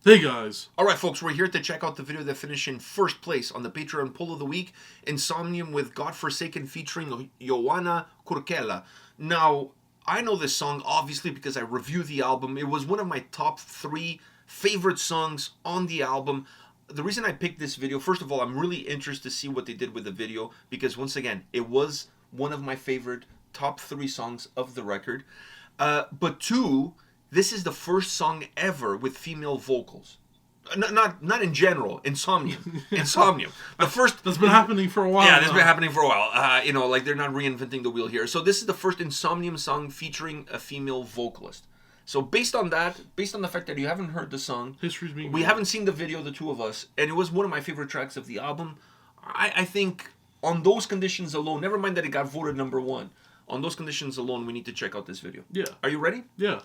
Hey guys! Alright folks, we're here to check out the video that finished in first place on the Patreon poll of the week, Insomnium with Godforsaken featuring Johanna Kurkela. Now, I know this song obviously because I reviewed the album. It was one of my top 3 favorite songs on the album. The reason I picked this video, first of all, I'm really interested to see what they did with the video because once again, it was one of my favorite top 3 songs of the record. But 2, this is the first song ever with female vocals. Not in general. Insomnium. The first. That's been happening for a while. Yeah, that's been happening for a while. Like they're not reinventing the wheel here. So this is the first Insomnium song featuring a female vocalist. So based on that, based on the fact that you haven't heard the song, we haven't seen the video, the two of us, and it was one of my favorite tracks of the album. I think on those conditions alone, never mind that it got voted number 1. On those conditions alone, we need to check out this video. Yeah. Are you ready? Yeah.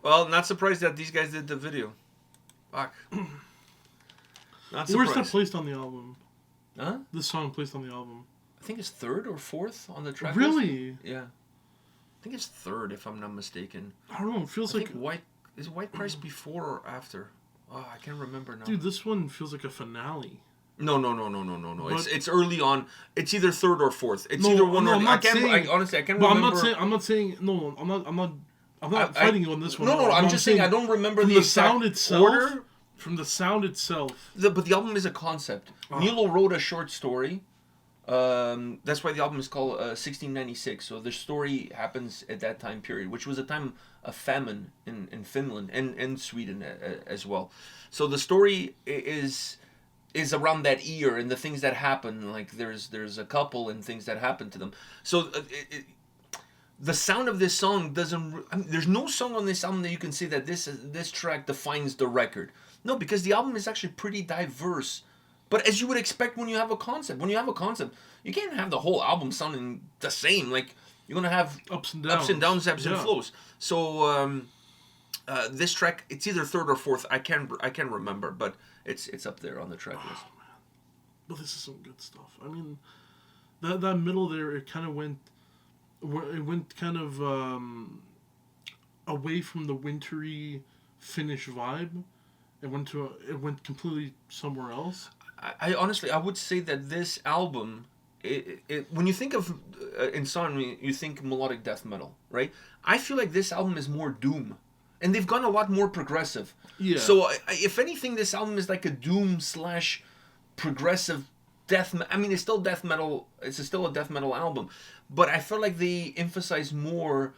Well, not surprised that these guys did the video. Fuck. Not surprised. Where's that placed on the album? Huh? This song placed on the album. I think it's 3rd or 4th on the track Really? list. Yeah. I think it's 3rd, if I'm not mistaken. I don't know. It feels I like... think Is White Christ before or after? Oh, I can't remember now. Dude, this one feels like a finale. No. But, It's early on. It's either 3rd or 4th. It's either one or... Honestly, I can't remember. I'm not saying... No, I'm not fighting you on this one. No, I'm just saying I don't remember the exact sound itself, order. From the sound itself. But the album is a concept. Nilo wrote a short story. That's why the album is called 1696. So the story happens at that time period, which was a time of famine in Finland and Sweden as well. So the story is around that year and the things that happen. Like there's a couple and things that happen to them. So the sound of this song doesn't... I mean, there's no song on this album that you can say that this track defines the record. No, because the album is actually pretty diverse. But as you would expect when you have a concept. When you have a concept, you can't have the whole album sounding the same. Like, you're going to have ups and downs, ebbs and flows. So, this track, it's either 3rd or 4th. I can't remember, but it's up there on the track list. Man. But this is some good stuff. I mean, that middle there, it kind of went... It went kind of away from the wintry Finnish vibe. It went completely somewhere else. I honestly, I would say that this album, when you think of Insomnium, you think melodic death metal, right? I feel like this album is more doom, and they've gone a lot more progressive. Yeah. So if anything, this album is like a doom / progressive death. I mean, it's still death metal. It's still a death metal album, but I feel like they emphasize more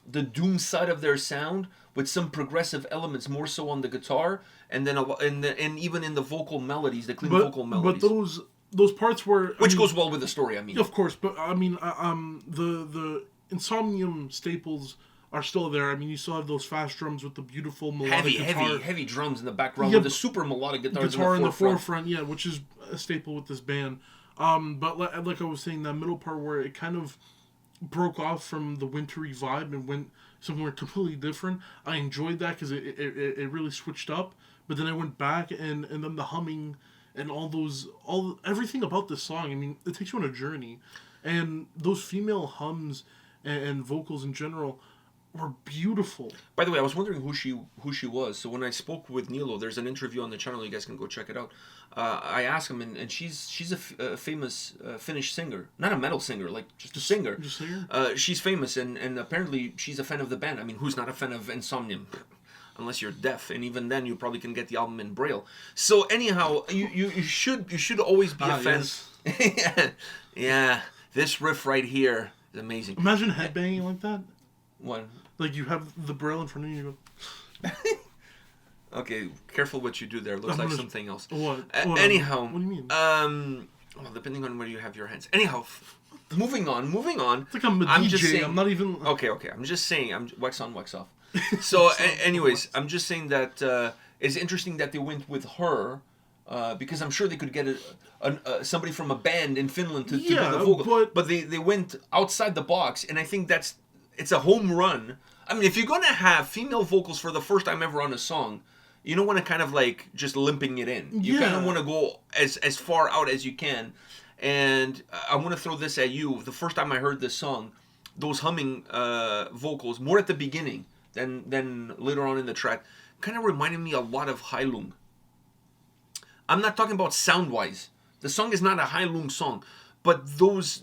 the doom side of their sound with some progressive elements, more so on the guitar, and then and even in the vocal melodies, the clean vocal melodies. But those parts where goes well with the story. I mean, of course, but I mean, the Insomnium staples are still there. I mean, you still have those fast drums with the beautiful melodic guitar. heavy drums in the background with the super melodic guitar in the forefront. Yeah, which is a staple with this band. But like I was saying, that middle part where it kind of broke off from the wintry vibe and went somewhere completely different. I enjoyed that because it really switched up. But then I went back and then the humming and everything about this song. I mean, it takes you on a journey, and those female hums and vocals in general were beautiful. By the way, I was wondering who she was. So when I spoke with Nilo, there's an interview on the channel. You guys can go check it out. I asked him, and she's a famous Finnish singer, not a metal singer, like just a singer. Just singer? She's famous, and apparently she's a fan of the band. I mean, who's not a fan of Insomnium? Unless you're deaf, and even then, you probably can get the album in Braille. So anyhow, you should always be a fan. Yes. Yeah, this riff right here is amazing. Imagine headbanging like that. What? Like you have the Braille in front of you. You go. Okay, careful what you do there. Looks like something else. What? Anyhow. What do you mean? Well, depending on where you have your hands. Anyhow, moving on. It's like I'm a DJ. Just saying, I'm not even... Okay. I'm just saying. I'm wax on, wax off. So, anyways, I'm just saying that it's interesting that they went with her because I'm sure they could get somebody from a band in Finland to do the vocal. But they went outside the box, and I think it's a home run. I mean, if you're going to have female vocals for the first time ever on a song, you don't want to kind of like just limping it in. You kind of want to go as far out as you can. And I want to throw this at you. The first time I heard this song, those humming vocals, more at the beginning than later on in the track, kind of reminded me a lot of Heilung. I'm not talking about sound-wise. The song is not a Heilung song. But those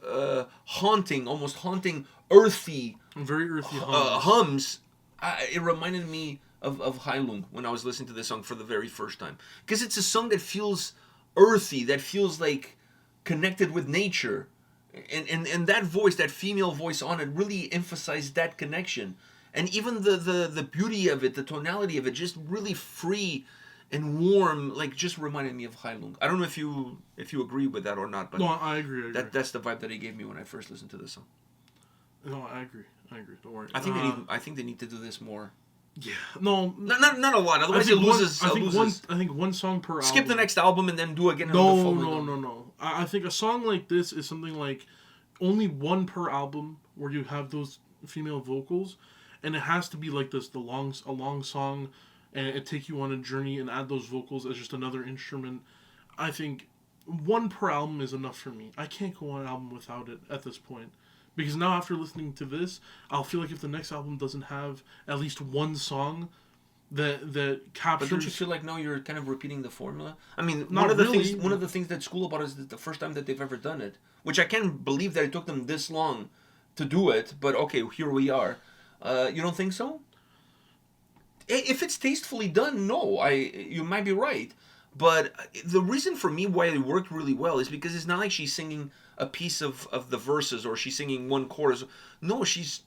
almost haunting, earthy... Very earthy hums. It reminded me of Heilung when I was listening to this song for the very first time. Because it's a song that feels earthy, that feels like connected with nature. And that voice, that female voice on it, really emphasized that connection. And even the beauty of it, the tonality of it, just really free and warm, like just reminded me of Heilung. I don't know if you agree with that or not, but no, I agree. That's the vibe that he gave me when I first listened to this song. No, I agree. Don't worry. I think they need to do this more. Yeah. No. Not a lot. Otherwise, it loses. I think one song per album. Skip the next album and then do again. No. I think a song like this is something like only one per album where you have those female vocals, and it has to be like this, a long song, and it take you on a journey and add those vocals as just another instrument. I think one per album is enough for me. I can't go on an album without it at this point. Because now after listening to this, I'll feel like if the next album doesn't have at least one song that captures... But don't you feel like now you're kind of repeating the formula? I mean, Not really. One of the things that's cool about it is that the first time that they've ever done it, which I can't believe that it took them this long to do it, but okay, here we are. You don't think so? If it's tastefully done, no, you might be right. But the reason for me why it worked really well is because it's not like she's singing a piece of the verses or she's singing one chorus. No, she's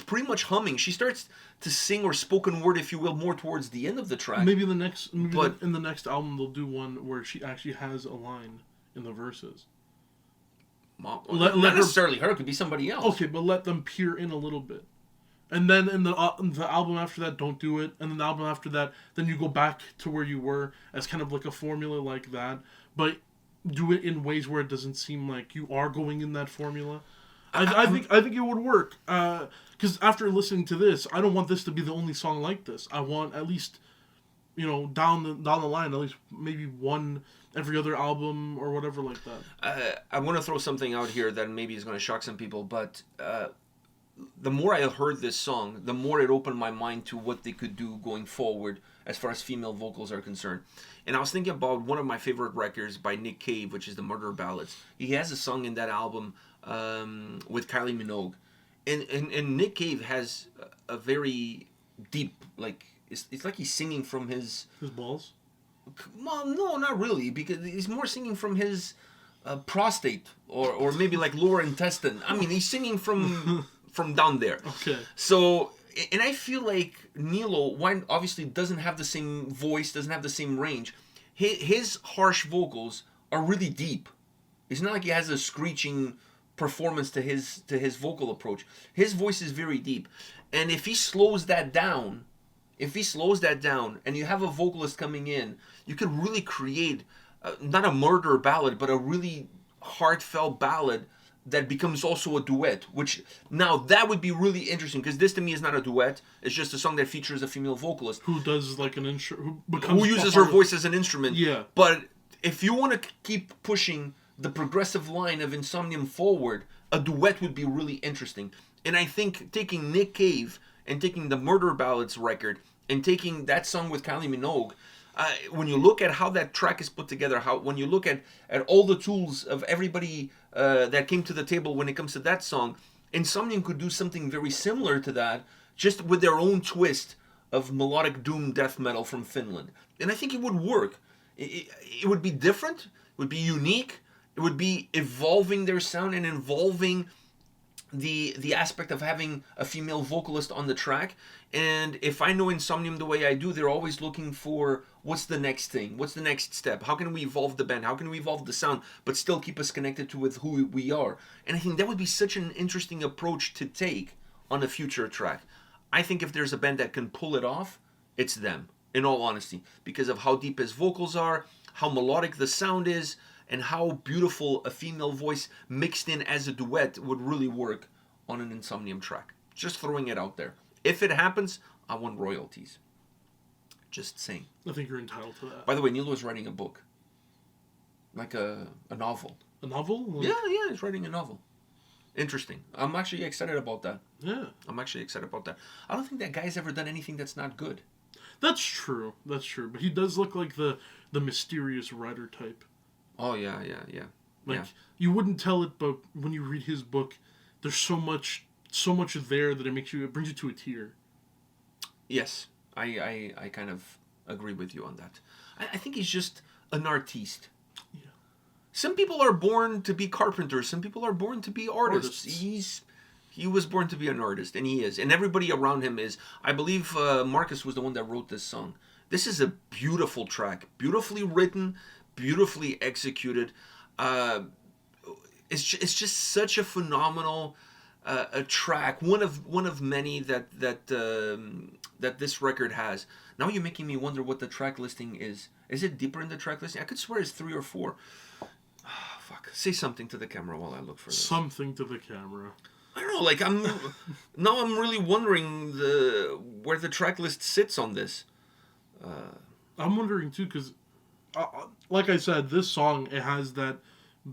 pretty much humming. She starts to sing or spoken word, if you will, more towards the end of the track. Maybe in the next album they'll do one where she actually has a line in the verses. Not necessarily her. It could be somebody else. Okay, but let them peer in a little bit. And then in the album after that, don't do it. And then the album after that, then you go back to where you were as kind of like a formula like that. But do it in ways where it doesn't seem like you are going in that formula. I think it would work. Because after listening to this, I don't want this to be the only song like this. I want at least, down the line, at least maybe one every other album or whatever like that. I want to throw something out here that maybe is going to shock some people, but the more I heard this song, the more it opened my mind to what they could do going forward as far as female vocals are concerned. And I was thinking about one of my favorite records by Nick Cave, which is the Murder Ballads. He has a song in that album with Kylie Minogue. And Nick Cave has a very deep, like, it's like he's singing from his... His balls? Well, no, not really, because he's more singing from his prostate or maybe like lower intestine. I mean, he's singing from down there. Okay. So, and I feel like Nilo, one obviously doesn't have the same voice, doesn't have the same range. His harsh vocals are really deep. It's not like he has a screeching performance to his vocal approach. His voice is very deep. And if he slows that down, and you have a vocalist coming in, you could really create not a murder ballad, but a really heartfelt ballad that becomes also a duet, which now that would be really interesting, because this to me is not a duet. It's just a song that features a female vocalist who does like an instrument, who uses her voice as an instrument. Yeah. But if you want to keep pushing the progressive line of Insomnium forward, a duet would be really interesting. And I think taking Nick Cave and taking the Murder Ballads record and taking that song with Kylie Minogue, when you look at how that track is put together, when you look at all the tools of everybody that came to the table when it comes to that song, Insomnium could do something very similar to that, just with their own twist of melodic doom death metal from Finland. And I think it would work. It would be different, it would be unique, it would be evolving their sound and involving the aspect of having a female vocalist on the track. And if I know Insomnium the way I do, they're always looking for what's the next thing, what's the next step, how can we evolve the band, how can we evolve the sound but still keep us connected with who we are. And I think that would be such an interesting approach to take on a future track. I think if there's a band that can pull it off, it's them, in all honesty, because of how deep his vocals are, how melodic the sound is, and how beautiful a female voice mixed in as a duet would really work on an Insomnium track. Just throwing it out there. If it happens, I want royalties. Just saying. I think you're entitled to that. By the way, Nilo is writing a book. Like a novel. A novel? Yeah, he's writing a novel. Interesting. I'm actually excited about that. Yeah. I'm actually excited about that. I don't think that guy's ever done anything that's not good. That's true. But he does look like the mysterious writer type. Oh, yeah. You wouldn't tell it, but when you read his book, there's so much there that it brings you to a tear. Yes, I kind of agree with you on that. I think he's just an artiste. Yeah. Some people are born to be carpenters. Some people are born to be artists. He was born to be an artist, and he is. And everybody around him is. I believe Marcus was the one that wrote this song. This is a beautiful track. Beautifully written, beautifully executed. It's just such a phenomenal a track. One of many that this record has. Now you're making me wonder what the track listing is. Is it deeper in the track listing? I could swear it's 3 or 4. Oh, fuck. Say something to the camera while I look for this. Something to the camera. I don't know. Like I'm really wondering where the track list sits on this. I'm wondering too, because, like I said, this song, it has that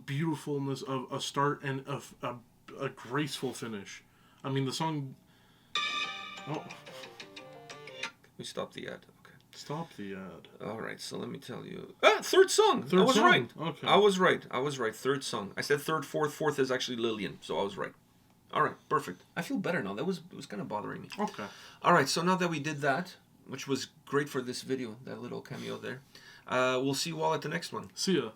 beautifulness of a start and a graceful finish. I mean, the song. Oh, We stop the ad. Okay. stop the ad. All right. So let me tell you. Third song. Third I was song. right. Okay. I was right. Third song. I said third, fourth. Fourth is actually Lillian. So I was right. All right. Perfect. I feel better now. It was kind of bothering me. Okay. All right. So now that we did that, which was great for this video, that little cameo there, we'll see you all at the next one. See ya.